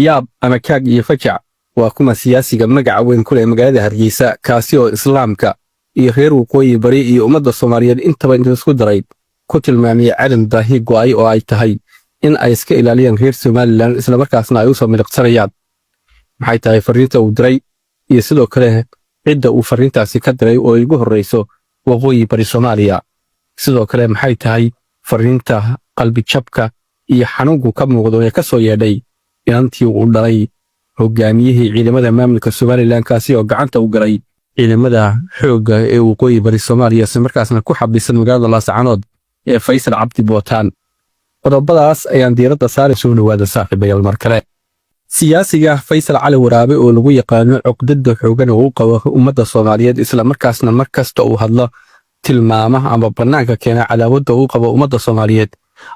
yaab ama kaag iyo fajac waa kuma siyaasiga magaca weyn ku leh magaalada Hargeysa kaasi oo islaamka iyo reer waqooyi bari iyo ummadda Soomaaliyeed intaba inta isku daray ku tilmaamay calan daahi go'ay oo ay tahay in ay iska ilaaliyaan reer Somaliland isla markaasna ay u soo miliqsanayaan maxay tahay fariinta uu diray iyo sidoo kale cidda uu fariintaasi ka diray oo ugu horeyso waqooyi bari Soomaaliya sidoo kale maxay tahay fariinta qalbi jabka iyo xanuunku ka muuqdo ee ka soo yeedhay inantii uu dhalay hogaamiyihii ciidamada maamulka Somaliland kaasi oo gacanta u galay ciidamada xoogga ee waqooyi bari Soomaaliya isla markaasna ku xabisan magaalada Laascaanood ee Faysal Cabdi Bootaan qodobadaas ayaan diiradda saari soo dhawaada saaxiibayaal mar kale siyaasiga Faysal Cali Waraabe oo lagu yaqaano cuqdada xoogan oo uu qabo ummadda Soomaaliyeed isla markaasna markasta uu hadlo tilmaamaha ama banaanka keena cadaawada uu qabo ummadda Soomaaliyeed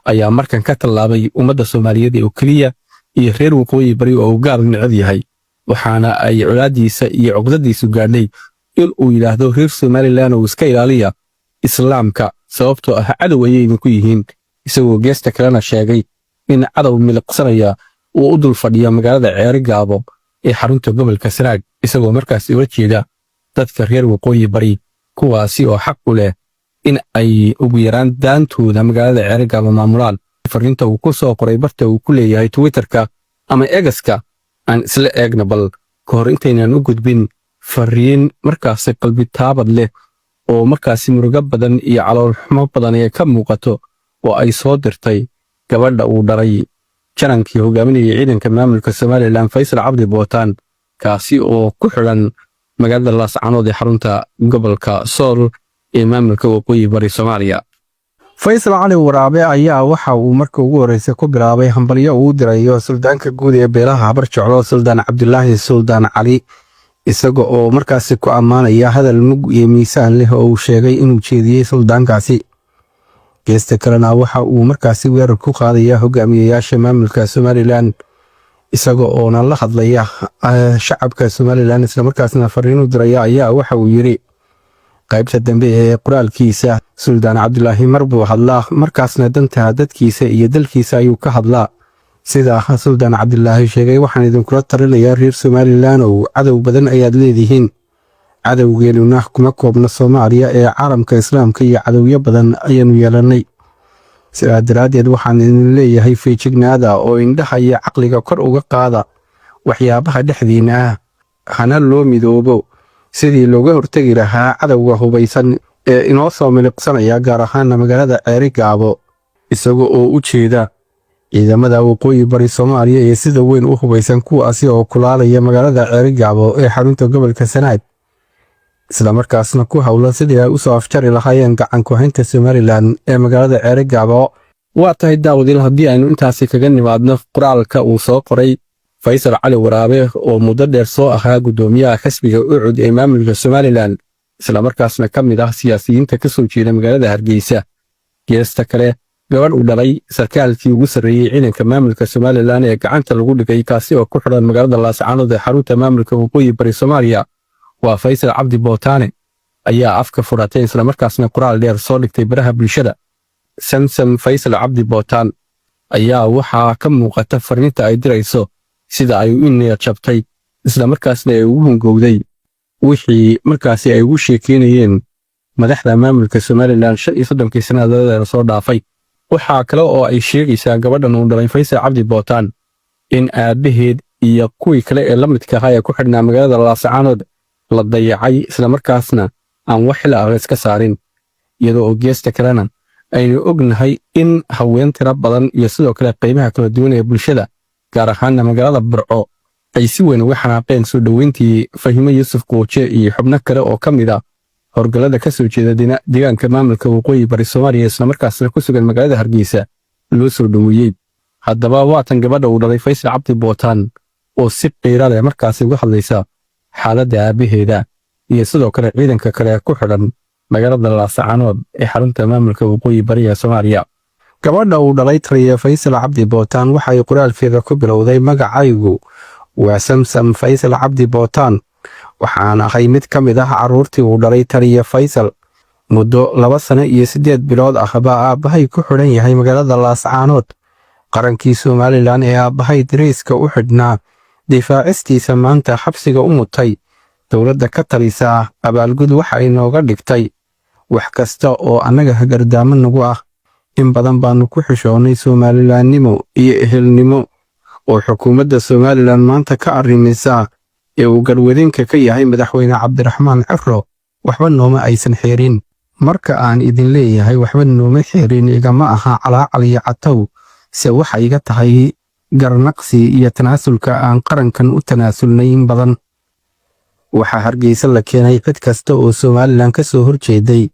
ayaa markan ka tallaabay ummadda Soomaaliyeed oo kaliya iyo reer waqooyi bari oo gaar necab yahay waxaana ay culaadiisa iyo cuqdadiisu gaadhay in uu yiraahdo reer Somaliland oo iska ilaaliya islaamka sababtoo ah cadow ayay ku yihiin isagoo geesta kalena sheegay in cadow miliqsanaya uu u dul fadhiyo magaalada Ceerigaabo ee xarunta gobolka Sanaag isagoo markaas uga jeeda dadka reer waqooyi bari kuwaasi oo xaq u leh in ay ugu yaraan daantooda magaalada Ceerigaabo maamulaan fariinta uu ku soo qoray barta uu ku leeyahay Twitterka ama X-ka aan isla eegna bal ka hor intaynan u gudbin fariin markaas qalbi taabad leh oo markaas murugo badan iyo calool xumo badan ay ka muuqato oo ay soo dirtay gabadha uu dhalay janankii hogaaminayay ciidanka maamulka Somaliland Faysal Cabdi Bootaan kaasi oo ku xiran magaalada Laascaanood ee xarunta gobolka Sool ee maamulka waqooyi bari Soomaaliya Faysal Cali Waraabe ayaa waxa uu markii ugu horeysay ku bilaabay hambalyo uu dirayo suldaanka guud ee beelaha Habar Jeclo Suldaan Cabdullaahi Suldaan Cali isaga oo markaas ku amaanaya hadal mug iyo miisaan leh oo uu sheegay inuu jeediyay suldaankaasi geesta kalena waxa uu markaas weerar ku qaadaya hogaamiyayaasha maamulka Somaliland isaga oo la hadlaya shacabka Somaliland isla markaasna fariin u diraya ayaa waxa uu yiri qaybta dambe ee qoraalkiisa Suldaan Cabdullaahi marbu hadlaa markaasna danta dadkiisa iyo dalkiisa ayuu ka hadlaa sida Suldaan Cabdullaahi sheegay waxaan idin kula talinayaa reer Somaliland oo cadow badan ayaad leedihiin cadowgeennuna kuma koobna Soomaaliya ee caalamka islaamka iyo cadowyo badan ayaanu yeelanay sidaa daraadeed waxaan idin leeyahay feejignaada oo indhaha iyo caqliga kor uga qaada waxyaabaha dhexdiina ah hana loo midoobo sidii looga hortagi lahaa cadowga hubaysan ee inoo soo miliqsanaya gaar ahaan magaalada Ceerigaabo isaga oo u jeeda ciidamada waqooyi bari Soomaaliya ee sida weyn u hubaysan kuwaasi oo kulaalaya magaalada Ceerigaabo ee xarunta gobolka Sanaag isla markaasna ku hawlan sidii ay u soo afjari lahaayeen gacan ku haynta Somaliland ee magaalada Ceerigaabo waa tahay daawadiil haddii aynu intaasi kaga nimaadno qoraalka uu soo qoray Faysal Cali Waraabe oo muddo dheer soo ahaa gudoomiyaha xisbiga ucud ee maamulka Somaliland isla markaasna ka mid ah siyaasiyiinta ka soo jeeda magaalada Hargeysa geesta kale gabadh uu dhalay sarkaalkii ugu sarreeyay ciidanka maamulka Somaliland ee gacanta lagu dhigay kaasi oo ku xiran magaalada Laascaanood ee xarunta maamulka waqooyi bari Soomaaliya waa Faysal Cabdi Bootaan ayaa afka furatay isla markaasna qoraal dheer soo dhigtay baraha bulshada Samsam Faysal Cabdi Bootaan ayaa waxa ka muuqata fariinta ay dirayso sida ay u inay jabtay isla markaasna ay ugu hungowday wixii markaasi ay ugu sheekeynayeen madaxda maamulka Somaliland 35 sanadood soo dhaafay waxa kale oo ay sheegaysaa gabadhan uu dhalay Faysal Cabdi Bootaan in aabaheed iyo kuwii kale ee la midka ah ee ku xidhnaa magaalada Laascaanood la dayacay isla markaasna aan wax xil ah iska saarin iyadoo oo geesta kalena aynu ognahay in haween tira badan iyo sidoo kale qiimaha kala duwan ee bulshada gaar ahaan magaalada Burco ay si weyn uga xanaaqeen soo dhaweyntii Fahime Yuusuf Qooje iyo xubno kale oo ka mid ah horgalada ka soo jeeda deegaanka maamulka waqooyi bari Soomaaliya isla markaasna ku sugan magaalada Hargeysa loo soo dhaweeyay haddaba waatan gabadha uu dhalay Faysal Cabdi Bootaan oo si qiiro leh markaas uga hadlaysa xaaladda aabaheeda iyo sidoo kale ciidanka kale ku xidhan magaalada Laascaanood ee xarunta maamulka waqooyi bari Soomaaliya gabadha uu dhalay taliya Faysal Cabdi Bootaan waxay qoraalkeeda ku bilowday magacaygu waa Samsam Faysal Cabdi Bootaan waxaan ahay mid ka mid ah caruurtii uu dhalay taliya Faysal muddo 2 sano iyo 8 bilood ah baa aabahay ku xidhan yahay magaalada Laascaanood qarankii Somalilan ee aabbahay dareyska u xidhnaa difaacistiisa maanta xabsiga u mutay dowladda ka talisa abaalgud waxa inooga dhigtay wax kasta oo annaga hagardaamo nagu ah. in badan baanu ku xishoonnay Somalilaannimo iyo ehelnimo oo xukuumadda Somalilan maanta ka arrimisa ee uu garwadeenka ka yahay madaxweyne Cabdiraxmaan Ciro waxba nooma aysan xeerin. marka aan idin leeyahay waxba nooma xeerin igama aha calaacal iyo catow, se waxa iga tahay garnaqsi iyo tanaasulka aan qarankan u tanaasulnay in badan. waxaa Hargeysa la keenay cid kasta oo Somalilan ka soo horjeeday,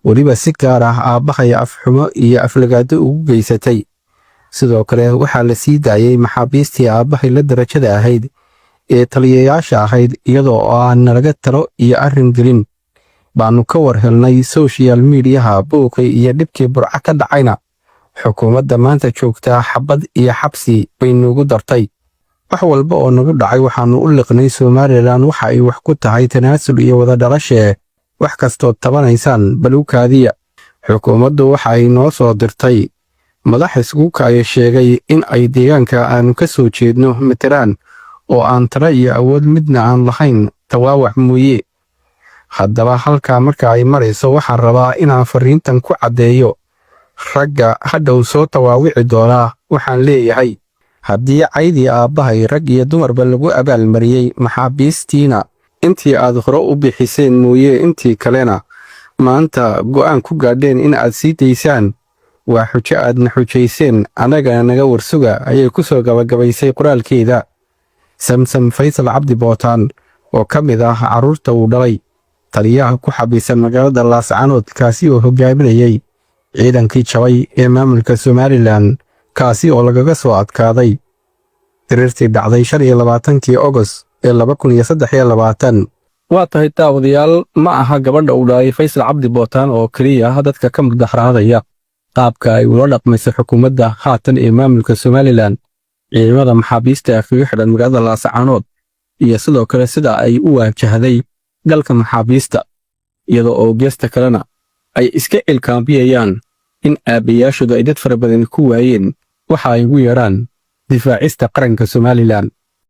weliba si gaar ah aabbahay afxumo iyo aflagaado ugu geysatay. sidoo kale waxaa la sii daayay maxaabiistii aabbahay la darajada ahayd ee taliyayaasha ahayd iyadoo aan nalaga talo iyo arrin gelin. baanu ka war helnay social mediaha buuqii iyo dhibkii Burco ka dhacayna xukuumadda maanta joogtaa xabad iyo xabsi bay noogu dartay. wax walba oo nagu dhacay waxaanu u liqnay Somalilan waxa ay wax ku tahay tanaasul iyo wada dhalashe. wax kastoo tabanaysaan baluukaadiya. xukuumaddu waxa ay noo soo dirtay madax iskuulka ay sheegay in ay deegaanka aanu ka soo jeedno materaan oo aan tala iyo awood midna aan lahayn tawaawac mooye. haddaba halkaa marka ay marayso waxaan rabaa inaan fariintan ku caddeeyo ragga hadhow soo tawaawici doonaa. waxaan leeyahay haddii caydii aabbahay rag iyo dumarba lagu abaalmariyey maxaabiistiina intii aad hore u bixiseen mooye intii kalena maanta go'aan ku gaadheen in aad sii daysaan, waa xujo aadna xujayseen annagana naga warsuga ayay ku soo gabagabaysay qoraalkeeda. samsam faysal cabdi bootaan oo ka mid ah carruurta uu dhalay taliyaha ku xabiisan magaalada Laascaanood kaasi oo hogaaminayay ciidankii jabay ee maamulka Somalilan kaasi oo lagaga soo adkaaday diriirtii dhacday 25kii August ee 2023. waa tahay daawadayaal, ma aha gabadha uu dhalay Faysal Cabdi Bootaan oo keliya dadka ka mudaharaadaya qaabka ay ula dhaqmayso xukuumadda haatan ee maamulka Somalilan, ciidamada maxaabiista kaga xidhan magaalada Laascaanood iyo sidoo kale sida ay u waajahday galka maxaabiista, iyadoo oo geesta kalena ay iska ilkaambiyayaan in aabayaashooda ay dad fara badan ku waayeen waxa ay ugu yeeraan difaacista qaranka Somalilan.